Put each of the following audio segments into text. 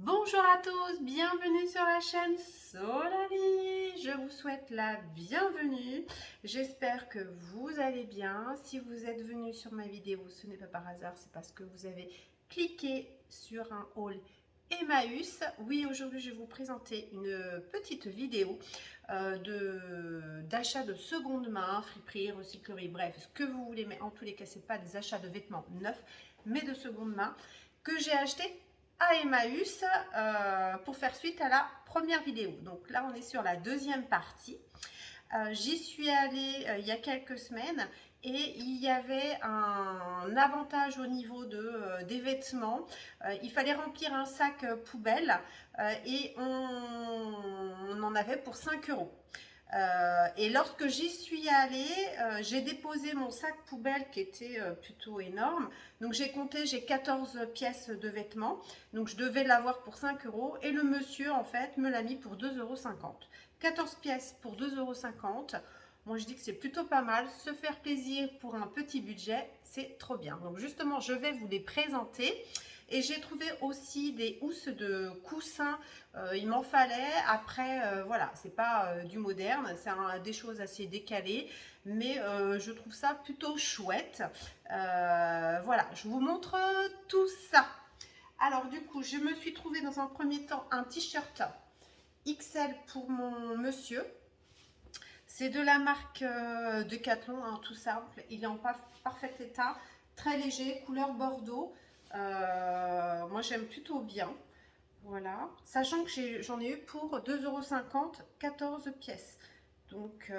Bonjour à tous, bienvenue sur la chaîne Solari. Je vous souhaite la bienvenue. J'espère que vous allez bien. Si vous êtes venu sur ma vidéo, ce n'est pas par hasard, c'est parce que vous avez cliqué sur un haul Emmaüs. Oui, aujourd'hui, je vais vous présenter une petite vidéo d'achat de seconde main, friperie, recyclerie, bref, ce que vous voulez, mais en tous les cas, ce n'est pas des achats de vêtements neufs, mais de seconde main que j'ai acheté à Emmaüs pour faire suite à la première vidéo. Donc là, on est sur la deuxième partie. J'y suis allée il y a quelques semaines et il y avait un avantage au niveau des vêtements. Il fallait remplir un sac poubelle et on en avait pour 5 euros. Et lorsque j'y suis allée, j'ai déposé mon sac poubelle qui était plutôt énorme. Donc j'ai compté, j'ai 14 pièces de vêtements. Donc je devais l'avoir pour 5 euros. Et le monsieur, en fait, me l'a mis pour 2,50 euros. 14 pièces pour 2,50 euros. Moi, je dis que c'est plutôt pas mal. Se faire plaisir pour un petit budget, c'est trop bien. Donc justement, je vais vous les présenter. Et j'ai trouvé aussi des housses de coussins. Il m'en fallait. Après, voilà, c'est pas du moderne, c'est des choses assez décalées, mais je trouve ça plutôt chouette. Voilà, je vous montre tout ça. Alors du coup, je me suis trouvée dans un premier temps un t-shirt XL pour mon monsieur. C'est de la marque Decathlon, hein, tout simple. Il est en parfait état, très léger, couleur bordeaux. Moi, j'aime plutôt bien. Voilà. Sachant que j'en ai eu pour 2,50 €, 14 pièces. Donc,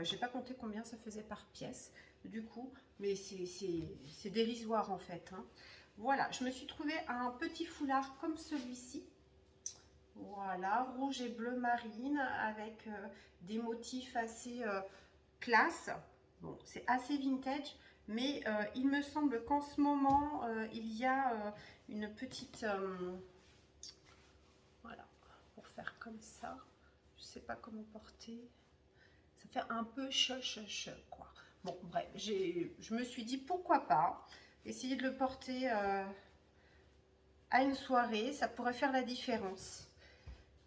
j'ai pas compté combien ça faisait par pièce, du coup. Mais c'est dérisoire, en fait, hein. Voilà. Je me suis trouvé un petit foulard comme celui-ci. Voilà, rouge et bleu marine avec des motifs assez classe. Bon, c'est assez vintage, mais il me semble qu'en ce moment, il y a une petite... voilà, pour faire comme ça. Je sais pas comment porter. Ça fait un peu quoi. Bon, bref, je me suis dit pourquoi pas essayer de le porter à une soirée, ça pourrait faire la différence.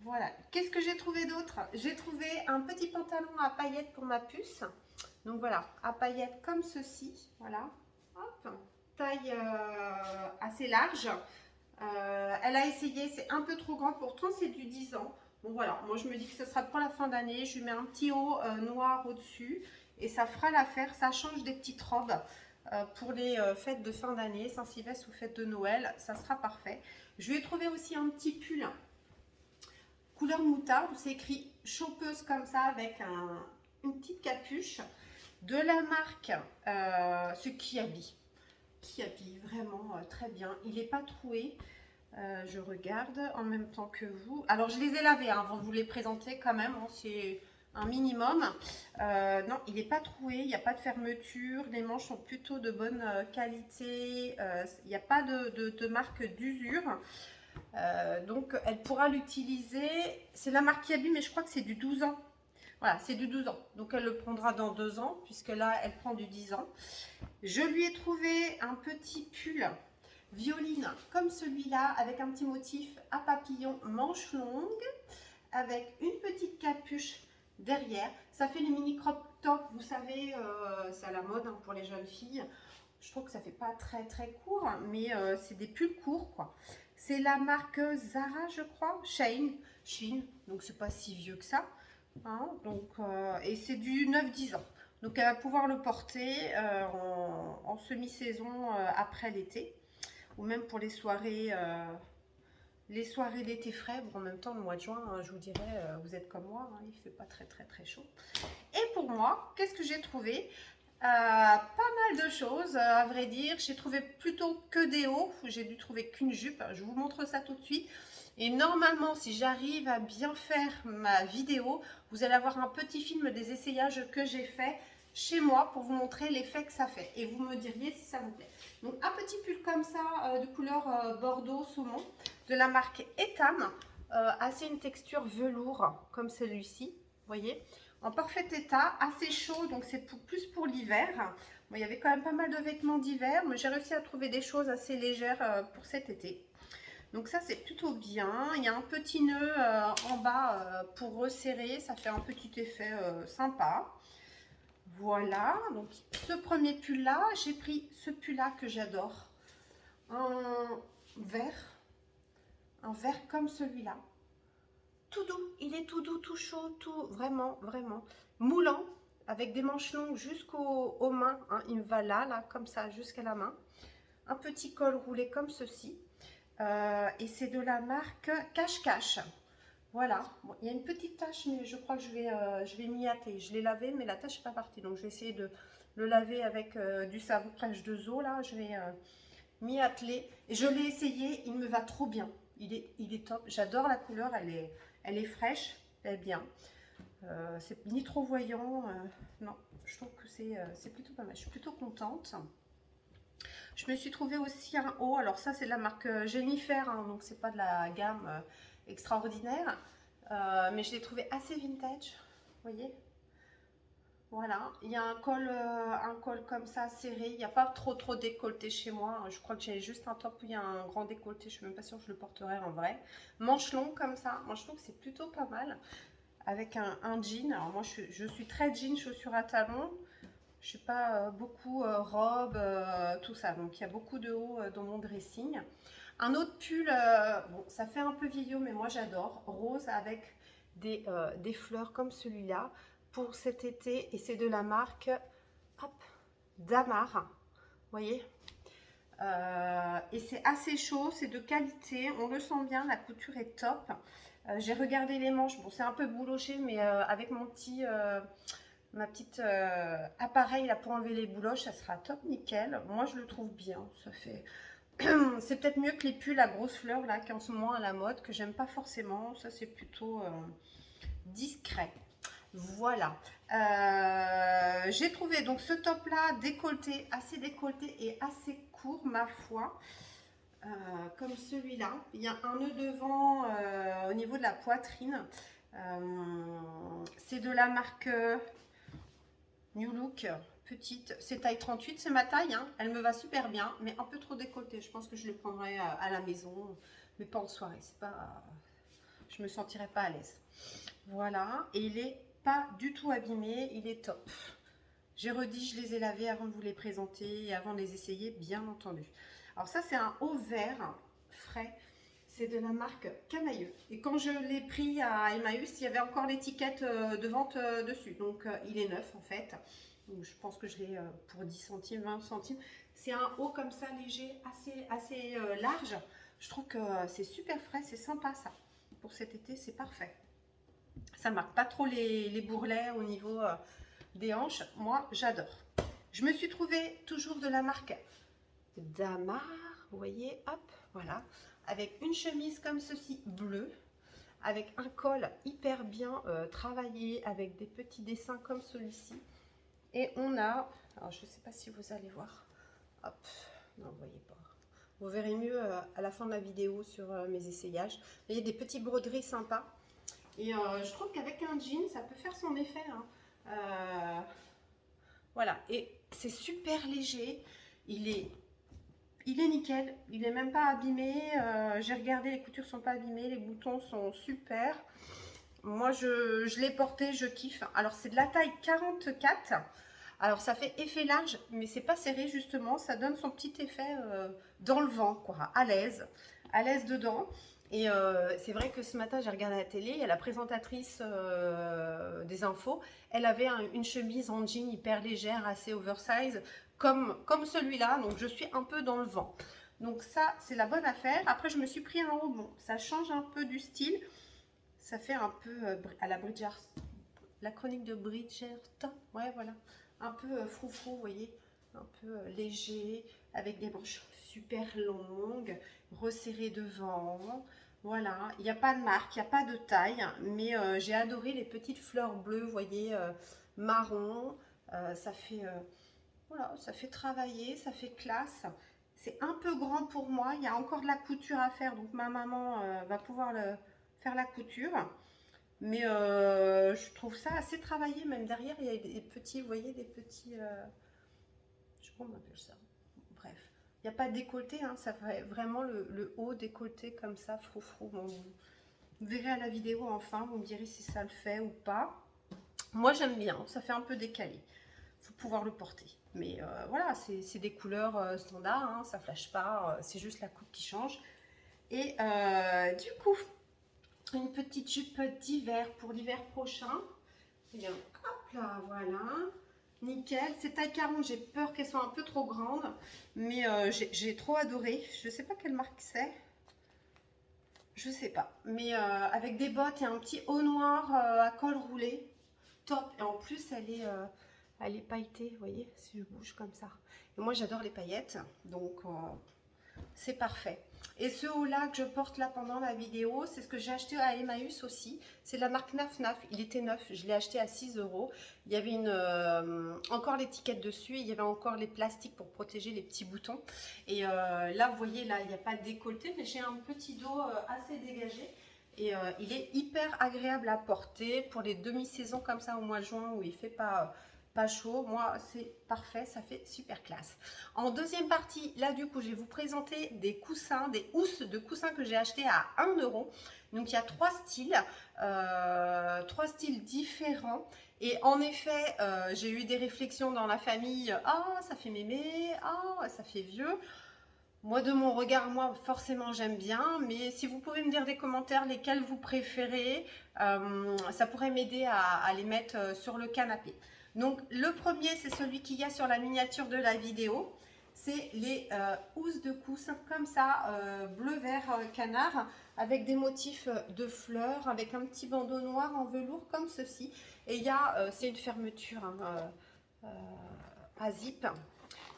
Voilà. Qu'est-ce que j'ai trouvé d'autre? J'ai trouvé un petit pantalon à paillettes pour ma puce. Donc voilà, à paillettes comme ceci. Voilà. Hop. Taille assez large. Elle a essayé, c'est un peu trop grand. Pourtant, c'est du 10 ans. Bon voilà, moi je me dis que ce sera pour la fin d'année. Je lui mets un petit haut noir au-dessus. Et ça fera l'affaire. Ça change des petites robes pour les fêtes de fin d'année, Saint-Sylvestre ou fêtes de Noël. Ça sera parfait. Je lui ai trouvé aussi un petit pull couleur moutarde, où c'est écrit chopeuse comme ça avec une petite capuche de la marque ce qui habille vraiment très bien. Il n'est pas troué. Je regarde en même temps que vous. Alors je les ai lavés hein, avant de vous les présenter quand même, hein, c'est un minimum. Non, il n'est pas troué, il n'y a pas de fermeture, les manches sont plutôt de bonne qualité, il n'y a pas de marque d'usure. Donc elle pourra l'utiliser, c'est la marque Kiabi mais je crois que c'est du 12 ans. Voilà, c'est du 12 ans. Donc elle le prendra dans 2 ans puisque là elle prend du 10 ans. Je lui ai trouvé un petit pull violine comme celui-là avec un petit motif à papillon manche longue avec une petite capuche derrière. Ça fait les mini crop top, vous savez, c'est à la mode hein, pour les jeunes filles. Je trouve que ça fait pas très très court, mais c'est des pulls courts quoi. C'est la marque Zara, je crois, Shein, donc c'est pas si vieux que ça. Hein, donc, et c'est du 9-10 ans. Donc elle va pouvoir le porter en semi-saison après l'été, ou même pour les soirées d'été frais. Bon, en même temps, le mois de juin, hein, je vous dirais, vous êtes comme moi, hein, il fait pas très très très chaud. Et pour moi, qu'est-ce que j'ai trouvé? Pas mal de choses, à vrai dire. J'ai trouvé plutôt que des hauts. J'ai dû trouver qu'une jupe. Je vous montre ça tout de suite. Et normalement, si j'arrive à bien faire ma vidéo, vous allez avoir un petit film des essayages que j'ai fait chez moi pour vous montrer l'effet que ça fait. Et vous me diriez si ça vous plaît. Donc, un petit pull comme ça, de couleur bordeaux saumon, de la marque Etam. Assez une texture velours, comme celui-ci. Vous voyez, en parfait état, assez chaud, donc c'est plus pour l'hiver. Bon, il y avait quand même pas mal de vêtements d'hiver, mais j'ai réussi à trouver des choses assez légères pour cet été. Donc ça, c'est plutôt bien. Il y a un petit nœud en bas pour resserrer. Ça fait un petit effet sympa. Voilà, donc ce premier pull là, j'ai pris ce pull là que j'adore, un vert, un vert comme celui-là, tout doux, il est tout doux, tout chaud, tout vraiment, vraiment moulant, avec des manches longues jusqu'aux mains, hein, il me va là, comme ça, jusqu'à la main, un petit col roulé comme ceci, et c'est de la marque Cache-Cache. Voilà, bon, il y a une petite tache, mais je crois que je vais m'y atteler. Je l'ai lavé, mais la tache n'est pas partie. Donc, je vais essayer de le laver avec du savon fraîche de Zo. Là, je vais m'y atteler. Et je l'ai essayé, il me va trop bien. Il est top. J'adore la couleur, elle est fraîche, elle est bien. C'est ni trop voyant. Non, je trouve que c'est plutôt pas mal. Je suis plutôt contente. Je me suis trouvé aussi un haut. Alors, ça, c'est de la marque Jennifer, hein, donc c'est pas de la gamme extraordinaire, mais je l'ai trouvé assez vintage, vous voyez, voilà, il y a un col comme ça serré, il n'y a pas trop décolleté chez moi, je crois que j'ai juste un top où il y a un grand décolleté, je suis même pas sûre que je le porterai en vrai, manche longue comme ça, moi je trouve que c'est plutôt pas mal, avec un jean, alors moi je suis très jean, chaussures à talons, je suis pas beaucoup robe, tout ça, donc il y a beaucoup de haut dans mon dressing. Un autre pull, bon, ça fait un peu vieillot, mais moi j'adore, rose avec des fleurs comme celui-là pour cet été. Et c'est de la marque Damar, vous voyez. Et c'est assez chaud, c'est de qualité, on le sent bien, la couture est top. J'ai regardé les manches, bon c'est un peu bouloché, mais avec ma petite appareil là pour enlever les bouloches, ça sera top nickel. Moi je le trouve bien, ça fait... C'est peut-être mieux que les pulls à grosses fleurs là qui en ce moment à la mode, que j'aime pas forcément. Ça c'est plutôt discret. Voilà. J'ai trouvé donc ce top là décolleté, assez décolleté et assez court ma foi. Comme celui-là. Il y a un nœud devant au niveau de la poitrine. C'est de la marque New Look. Petite, c'est taille 38, c'est ma taille, hein. Elle me va super bien, mais un peu trop décolletée. Je pense que je le prendrai à la maison, mais pas en soirée. C'est pas, je me sentirais pas à l'aise. Voilà, et il est pas du tout abîmé, il est top. J'ai redit, je les ai lavés avant de vous les présenter et avant de les essayer, bien entendu. Alors ça, c'est un haut vert frais. C'est de la marque Camailleux. Et quand je l'ai pris à Emmaüs, il y avait encore l'étiquette de vente dessus. Donc, il est neuf en fait. Donc, je pense que je l'ai pour 10 centimes, 20 centimes. C'est un haut comme ça, léger, assez large. Je trouve que c'est super frais, c'est sympa ça. Pour cet été, c'est parfait. Ça marque pas trop les bourrelets au niveau des hanches. Moi, j'adore. Je me suis trouvée toujours de la marque Damar. Vous voyez, hop, voilà. Avec une chemise comme ceci, bleue. Avec un col hyper bien travaillé, avec des petits dessins comme celui-ci. Et on a, alors je ne sais pas si vous allez voir, hop, non vous voyez pas, vous verrez mieux à la fin de la vidéo sur mes essayages. Il y a des petites broderies sympas, et je trouve qu'avec un jean, ça peut faire son effet, hein. Voilà, et c'est super léger, il est nickel, il n'est même pas abîmé, j'ai regardé, les coutures sont pas abîmées, les boutons sont super. Moi, je l'ai porté, je kiffe. Alors, c'est de la taille 44. Alors, ça fait effet large, mais c'est pas serré, justement. Ça donne son petit effet dans le vent, quoi. À l'aise dedans. Et c'est vrai que ce matin, j'ai regardé la télé. Il y a la présentatrice des infos. Elle avait une chemise en jean hyper légère, assez oversize, comme celui-là. Donc, je suis un peu dans le vent. Donc, ça, c'est la bonne affaire. Après, je me suis pris un haut. Bon, ça change un peu du style. Ça fait un peu à la Bridgerton, la chronique de Bridgerton, ouais voilà, un peu froufrou, vous voyez, un peu léger, avec des manches super longues, resserrées devant, voilà, il n'y a pas de marque, il n'y a pas de taille, mais j'ai adoré les petites fleurs bleues, vous voyez, marron, ça fait, voilà, ça fait travailler, ça fait classe. C'est un peu grand pour moi, il y a encore de la couture à faire, donc ma maman va pouvoir faire la couture. Mais je trouve ça assez travaillé, même derrière, il y a des petits, vous voyez, des petits, je sais pas comment on appelle ça, bref, Il n'y a pas de décolleté, hein, ça fait vraiment le haut décolleté comme ça, froufrou. Bon, vous verrez à la vidéo enfin, vous me direz si ça le fait ou pas. Moi j'aime bien, ça fait un peu décalé. Il faut pouvoir le porter. Mais voilà, c'est des couleurs standards, hein, ça flash pas, c'est juste la coupe qui change. Et du coup, une petite jupe d'hiver pour l'hiver prochain. Et bien, hop là, voilà. Nickel. C'est taille 40, j'ai peur qu'elle soit un peu trop grande. Mais j'ai trop adoré. Je sais pas quelle marque c'est. Je sais pas. Mais avec des bottes et un petit haut noir à col roulé. Top. Et en plus, elle est pailletée, vous voyez, si je bouge comme ça. Et moi, j'adore les paillettes. Donc, c'est parfait. Et ce haut là que je porte là pendant la vidéo, c'est ce que j'ai acheté à Emmaüs aussi. C'est de la marque Naf Naf. Il était neuf. Je l'ai acheté à 6 €. Il y avait encore l'étiquette dessus. Il y avait encore les plastiques pour protéger les petits boutons. Et là, vous voyez, là, il n'y a pas de décolleté, mais j'ai un petit dos assez dégagé. Et il est hyper agréable à porter pour les demi-saisons comme ça au mois de juin où il ne fait pas chaud. Moi, c'est parfait, ça fait super classe. En deuxième partie, là, du coup, je vais vous présenter des coussins, des housses de coussins que j'ai acheté à 1 €. Donc, il y a trois styles différents. Et en effet, j'ai eu des réflexions dans la famille. Ah, ça fait mémé. Ah, ça fait vieux. Moi, de mon regard, moi, forcément, j'aime bien. Mais si vous pouvez me dire des commentaires lesquels vous préférez, ça pourrait m'aider à les mettre sur le canapé. Donc, le premier, c'est celui qu'il y a sur la miniature de la vidéo. C'est les housses de coussins comme ça, bleu-vert canard, avec des motifs de fleurs, avec un petit bandeau noir en velours comme ceci. Et il y a, c'est une fermeture hein, à zip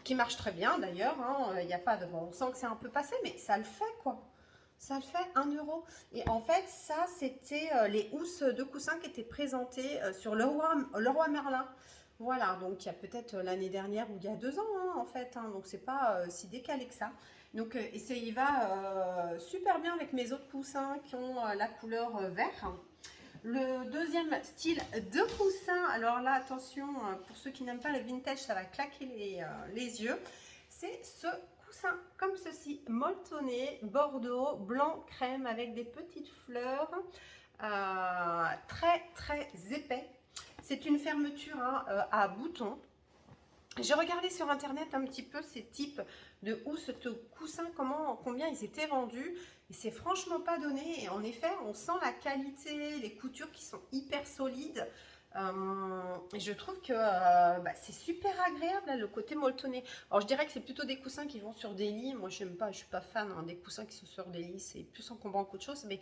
qui marche très bien d'ailleurs, hein, il n'y a pas de... Bon, on sent que c'est un peu passé, mais ça le fait quoi. Ça le fait 1 €. Et en fait, ça, c'était les housses de coussins qui étaient présentées sur Leroy Merlin. Voilà, donc il y a peut-être l'année dernière ou il y a 2 ans, hein, en fait. Hein, donc, c'est pas si décalé que ça. Donc, et ça y va super bien avec mes autres coussins qui ont la couleur vert. Le deuxième style de coussin, alors là, attention, pour ceux qui n'aiment pas le vintage, ça va claquer les yeux. C'est ce coussin comme ceci, molletonné, bordeaux, blanc crème avec des petites fleurs, très très épais. C'est une fermeture hein, à boutons. J'ai regardé sur internet un petit peu ces types de housses de coussins, combien ils étaient vendus. Et c'est franchement pas donné. Et en effet, on sent la qualité, les coutures qui sont hyper solides. Et je trouve que c'est super agréable là, le côté molletonné. Alors je dirais que c'est plutôt des coussins qui vont sur des lits. Moi j'aime pas, je suis pas fan hein, des coussins qui sont sur des lits. C'est plus encombrant qu'autre chose. Mais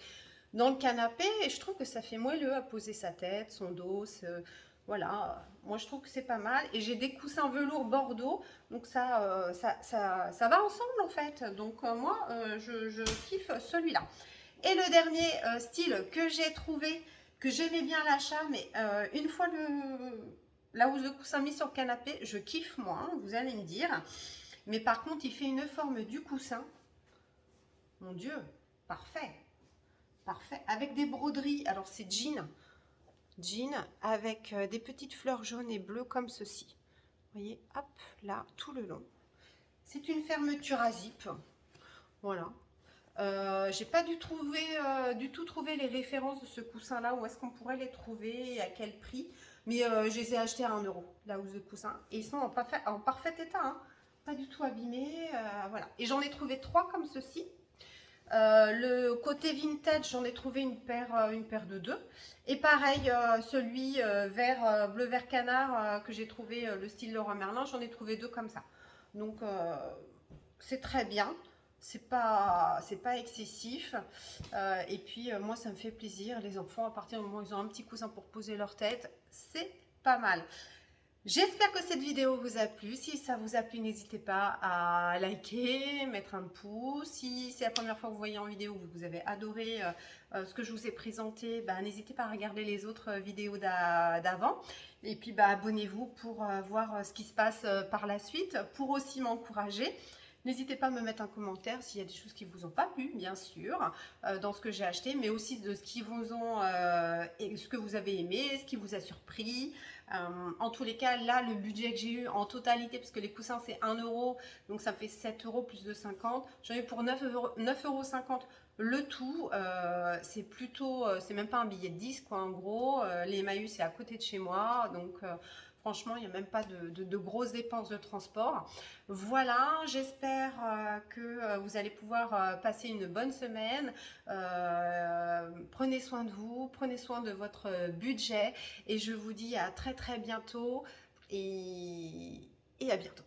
dans le canapé, je trouve que ça fait moelleux à poser sa tête, son dos. Voilà, moi je trouve que c'est pas mal. Et j'ai des coussins velours bordeaux, donc ça va ensemble en fait. Donc moi, je kiffe celui-là. Et le dernier style que j'ai trouvé, que j'aimais bien l'achat, mais une fois la housse de coussin mise sur le canapé, je kiffe moi, hein, vous allez me dire. Mais par contre, il fait une forme du coussin. Mon Dieu, parfait. Parfait. Avec des broderies, alors c'est jean avec des petites fleurs jaunes et bleues comme ceci. Vous voyez, hop, là, tout le long. C'est une fermeture à zip. Voilà. J'ai pas du tout trouvé les références de ce coussin-là. Où est-ce qu'on pourrait les trouver et à quel prix. Mais je les ai achetés à 1 €, la housse de coussin. Et ils sont en parfait état. Hein. Pas du tout abîmés. Voilà. Et j'en ai trouvé 3 comme ceci. Le côté vintage, j'en ai trouvé une paire de 2. Et pareil, celui bleu vert canard que j'ai trouvé le style Leroy Merlin, j'en ai trouvé 2 comme ça. Donc c'est très bien, c'est pas excessif. Et puis moi ça me fait plaisir. Les enfants, à partir du moment où ils ont un petit coussin pour poser leur tête, c'est pas mal. J'espère que cette vidéo vous a plu. Si ça vous a plu, n'hésitez pas à liker, mettre un pouce. Si c'est la première fois que vous voyez en vidéo, vous avez adoré ce que je vous ai présenté, n'hésitez pas à regarder les autres vidéos d'avant. Et puis abonnez-vous pour voir ce qui se passe par la suite, pour aussi m'encourager. N'hésitez pas à me mettre un commentaire s'il y a des choses qui vous ont pas plu, bien sûr, dans ce que j'ai acheté, mais aussi de ce qui vous ont, et ce que vous avez aimé, ce qui vous a surpris. En tous les cas, là, le budget que j'ai eu en totalité, parce que les coussins c'est 1 euro, donc ça fait 7 euros plus de 50. J'en ai eu pour 9,50 € le tout. C'est plutôt, c'est même pas un billet de 10 quoi, en gros. Les Emmaüs c'est à côté de chez moi, donc franchement, il n'y a même pas de grosses dépenses de transport. Voilà, j'espère que vous allez pouvoir passer une bonne semaine. Prenez soin de vous, prenez soin de votre budget et je vous dis à très très bientôt et à bientôt.